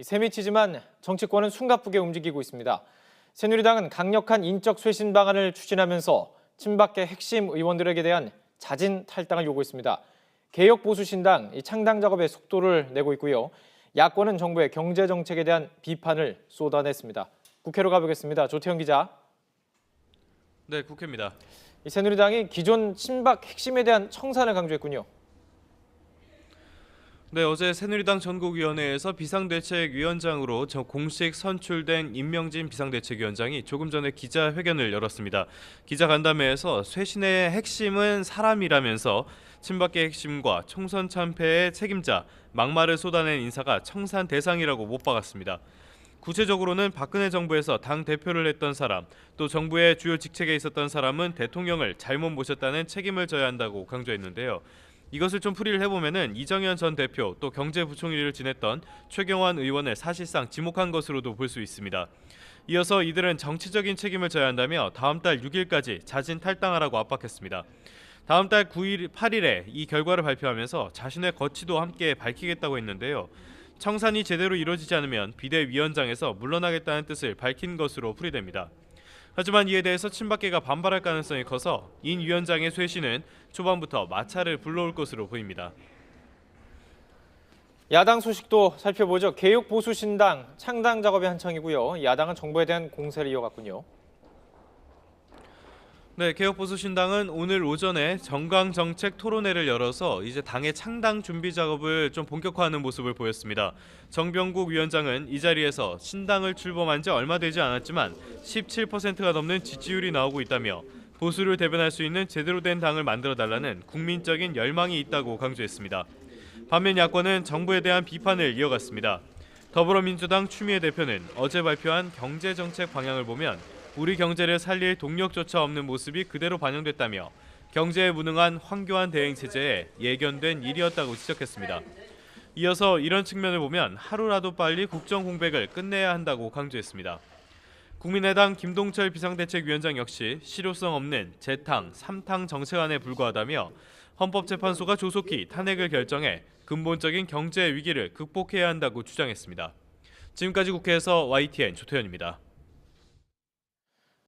세미치지만 정치권은 숨가쁘게 움직이고 있습니다. 새누리당은 강력한 인적 쇄신 방안을 추진하면서 친박계 핵심 의원들에게 대한 자진 탈당을 요구했습니다. 개혁보수신당 창당 작업에 속도를 내고 있고요. 야권은 정부의 경제 정책에 대한 비판을 쏟아냈습니다. 국회로 가보겠습니다. 조태현 기자. 네, 국회입니다. 새누리당이 기존 친박 핵심에 대한 청산을 강조했군요. 네, 어제 새누리당 전국위원회에서 비상대책위원장으로 공식 선출된 임명진 비상대책위원장이 조금 전에 기자회견을 열었습니다. 기자간담회에서 쇄신의 핵심은 사람이라면서 친박계 핵심과 총선 참패의 책임자, 막말을 쏟아낸 인사가 청산 대상이라고 못 박았습니다. 구체적으로는 박근혜 정부에서 당 대표를 했던 사람, 또 정부의 주요 직책에 있었던 사람은 대통령을 잘못 모셨다는 책임을 져야 한다고 강조했는데요. 이것을 좀 풀이를 해보면은 이정현 전 대표 또 경제부총리를 지냈던 최경환 의원을 사실상 지목한 것으로도 볼 수 있습니다. 이어서 이들은 정치적인 책임을 져야 한다며 다음 달 6일까지 자진 탈당하라고 압박했습니다. 다음 달 8일에 이 결과를 발표하면서 자신의 거취도 함께 밝히겠다고 했는데요. 청산이 제대로 이루어지지 않으면 비대위원장에서 물러나겠다는 뜻을 밝힌 것으로 풀이됩니다. 하지만 이에 대해서 친박계가 반발할 가능성이 커서 인 위원장의 쇄신은 초반부터 마찰을 불러올 것으로 보입니다. 야당 소식도 살펴보죠. 개혁보수신당 창당 작업이 한창이고요. 야당은 정부에 대한 공세를 이어갔군요. 네, 개혁보수신당은 오늘 오전에 정강정책 토론회를 열어서 이제 당의 창당 준비 작업을 좀 본격화하는 모습을 보였습니다. 정병국 위원장은 이 자리에서 신당을 출범한 지 얼마 되지 않았지만 17%가 넘는 지지율이 나오고 있다며 보수를 대변할 수 있는 제대로 된 당을 만들어달라는 국민적인 열망이 있다고 강조했습니다. 반면 야권은 정부에 대한 비판을 이어갔습니다. 더불어민주당 추미애 대표는 어제 발표한 경제정책 방향을 보면 우리 경제를 살릴 동력조차 없는 모습이 그대로 반영됐다며 경제에 무능한 황교안 대행 체제에 예견된 일이었다고 지적했습니다. 이어서 이런 측면을 보면 하루라도 빨리 국정 공백을 끝내야 한다고 강조했습니다. 국민의당 김동철 비상대책위원장 역시 실효성 없는 재탕, 삼탕 정책안에 불과하다며 헌법재판소가 조속히 탄핵을 결정해 근본적인 경제 위기를 극복해야 한다고 주장했습니다. 지금까지 국회에서 YTN 조태현입니다.